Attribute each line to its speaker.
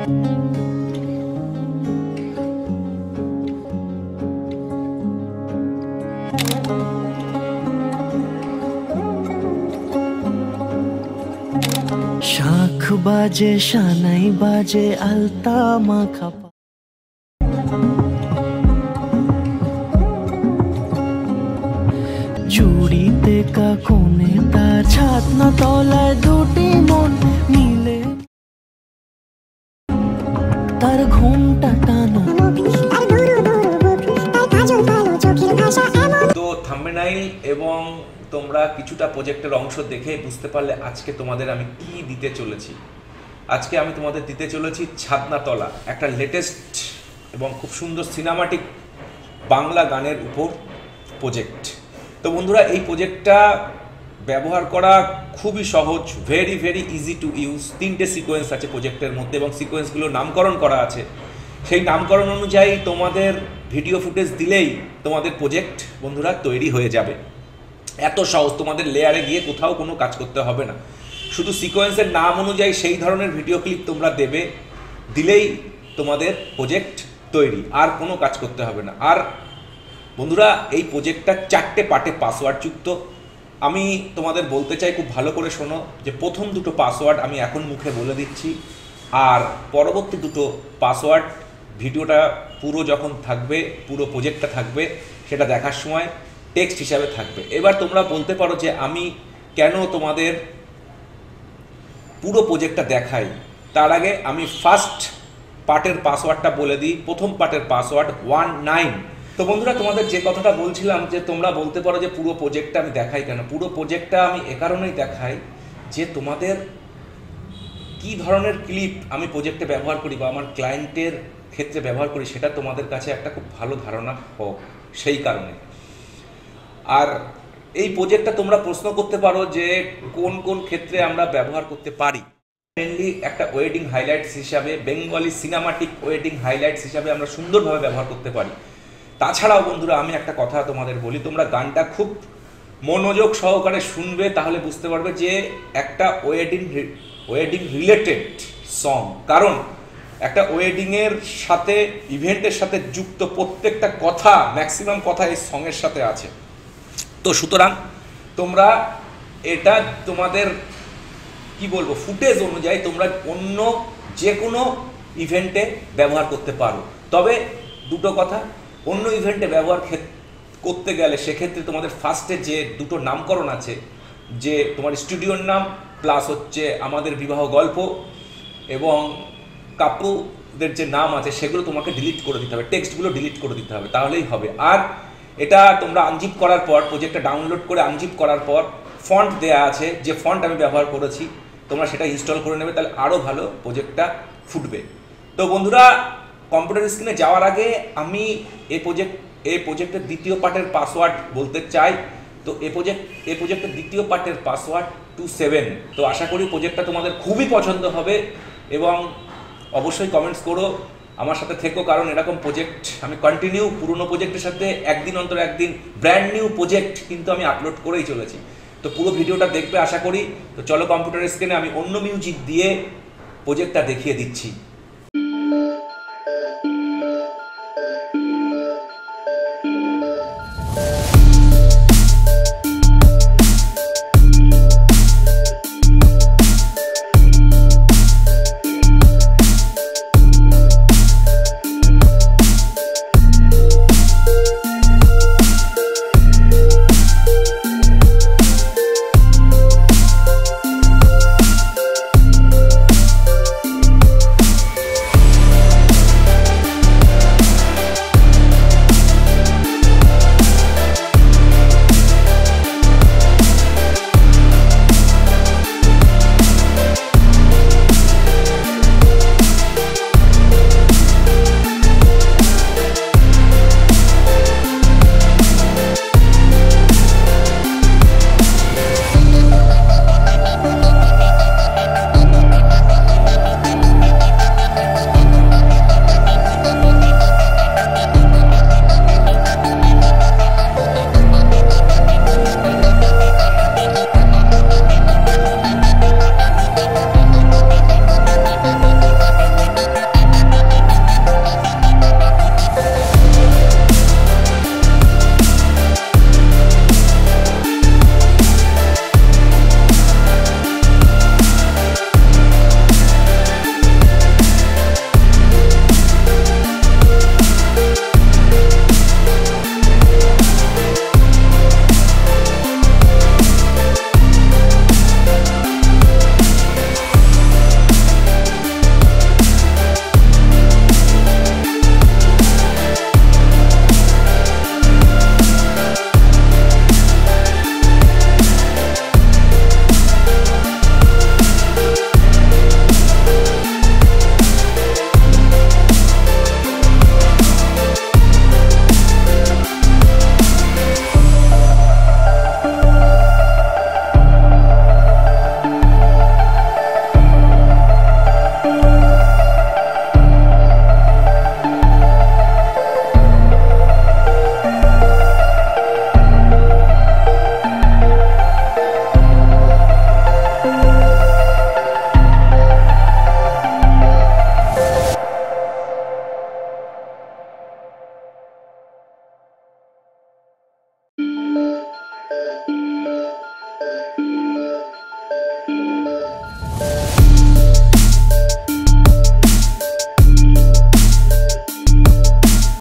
Speaker 1: শাখ বাজে শানাই বাজে আলতা মাখা জুড়িতে কাকনে তার ছাতনা তলায় দুটি মন মিলে তার ঘুমটা টানা।
Speaker 2: তো থাম্বনেইল এবং তোমরা কিছুটা প্রজেক্টের অংশ দেখে বুঝতে পারলে আজকে তোমাদের আমি কি দিতে চলেছি। আজকে আমি তোমাদের দিতে চলেছি ছাদনাতলা, একটা লেটেস্ট এবং খুব সুন্দর সিনেমাটিক বাংলা গানের উপর প্রজেক্ট। তো বন্ধুরা, এই প্রজেক্টটা ব্যবহার করা খুবই সহজ, very very easy to use. 3টে সিকোয়েন্স আছে প্রজেক্টের মধ্যে এবং সিকোয়েন্সগুলো নামকরণ করা আছে। সেই নামকরণ অনুযায়ী তোমাদের ভিডিও ফুটেজ দিলেই তোমাদের প্রজেক্ট বন্ধুরা তৈরি হয়ে যাবে। এত সহজ, তোমাদের লেয়ারে গিয়ে কোথাও কোনো কাজ করতে হবে না। শুধু সিকোয়েন্সের নাম অনুযায়ী সেই ধরনের ভিডিও ক্লিপ তোমরা দেবে, দিলেই তোমাদের প্রজেক্ট তৈরি, আর কোনো কাজ করতে হবে না। আর বন্ধুরা, এই প্রজেক্টটা 4টে পার্টে পাসওয়ার্ড যুক্ত। আমি তোমাদের বলতে চাই, খুব ভালো করে শোনো, যে প্রথম দুটো পাসওয়ার্ড আমি এখন মুখে বলে দিচ্ছি, আর পরবর্তী দুটো পাসওয়ার্ড ভিডিওটা পুরো যখন থাকবে, পুরো প্রজেক্টটা থাকবে, সেটা দেখার সময় টেক্সট হিসাবে থাকবে। এবার তোমরা বলতে পারো যে আমি কেন তোমাদের পুরো প্রজেক্টটা দেখাই। তার আগে আমি ফার্স্ট পার্টের পাসওয়ার্ডটা বলে দিই। প্রথম পার্টের পাসওয়ার্ড 19। তো বন্ধুরা, তোমাদের যে কথাটা বলছিলাম, যে তোমরা বলতে পারো যে পুরো প্রজেক্টটা আমি দেখাই কেন। পুরো প্রজেক্টটা আমি এ কারণেই দেখাই যে তোমাদের কি ধরনের ক্লিপ আমি প্রজেক্টে ব্যবহার করি বা আমার ক্লায়েন্টের ক্ষেত্রে ব্যবহার করি, সেটা তোমাদের কাছে একটা খুব ভালো ধারণা হোক, সেই কারণে। আর এই প্রজেক্টটা তোমরা প্রশ্ন করতে পারো যে কোন কোন ক্ষেত্রে আমরা ব্যবহার করতে পারি। মেনলি একটা ওয়েডিং হাইলাইটস হিসাবে, বেঙ্গলি সিনেমাটিক ওয়েডিং হাইলাইটস হিসাবে আমরা সুন্দরভাবে ব্যবহার করতে পারি। তাছাড়াও বন্ধুরা, আমি একটা কথা তোমাদের বলি, তোমরা গানটা খুব মনোযোগ সহকারে শুনবে, তাহলে বুঝতে পারবে যে একটা ওয়েডিং রিলেটেড সং। কারণ একটা ওয়েডিংয়ের সাথে, ইভেন্টের সাথে যুক্ত প্রত্যেকটা কথা, ম্যাক্সিমাম কথা এই সঙের সাথে আছে। তো সুতরাং তোমরা এটা তোমাদের কি বলবো, ফুটেজ অনুযায়ী তোমরা অন্য যে কোনো ইভেন্টে ব্যবহার করতে পারো। তবে দুটো কথা, অন্য ইভেন্টে ব্যবহার করতে গেলে সেক্ষেত্রে তোমাদের ফার্স্টে যে দুটো নামকরণ আছে, যে তোমার স্টুডিওর নাম প্লাস হচ্ছে আমাদের বিবাহ গল্প এবং কাপুদের যে নাম আছে, সেগুলো তোমাকে ডিলিট করে দিতে হবে, টেক্সটগুলো ডিলিট করে দিতে হবে, তাহলেই হবে। আর এটা তোমরা আনজিপ করার পর, প্রজেক্টটা ডাউনলোড করে আনজিপ করার পর ফন্ট দেয়া আছে, যে ফন্ট আমি ব্যবহার করেছি, তোমরা সেটা ইনস্টল করে নেবে, তাহলে আরও ভালো প্রজেক্টটা ফুটবে। তো বন্ধুরা, কম্পিউটার স্ক্রিনে যাওয়ার আগে আমি এই প্রজেক্টের দ্বিতীয় পার্টের পাসওয়ার্ড বলতে চাই। তো এই প্রজেক্টের দ্বিতীয় পার্টের পাসওয়ার্ড 27। তো আশা করি প্রজেক্টটা তোমাদের খুবই পছন্দ হবে এবং অবশ্যই কমেন্টস করো, আমার সাথে থেকো, কারণ এরকম প্রজেক্ট আমি কন্টিনিউ পুরনো প্রজেক্টের সাথে একদিন অন্তর একদিন ব্র্যান্ড নিউ প্রজেক্ট কিন্তু আমি আপলোড করেই চলেছি। তো পুরো ভিডিওটা দেখবে আশা করি। তো চলো কম্পিউটার স্ক্রিনে আমি অন্য মিউজিক দিয়ে প্রজেক্টটা দেখিয়ে দিচ্ছি।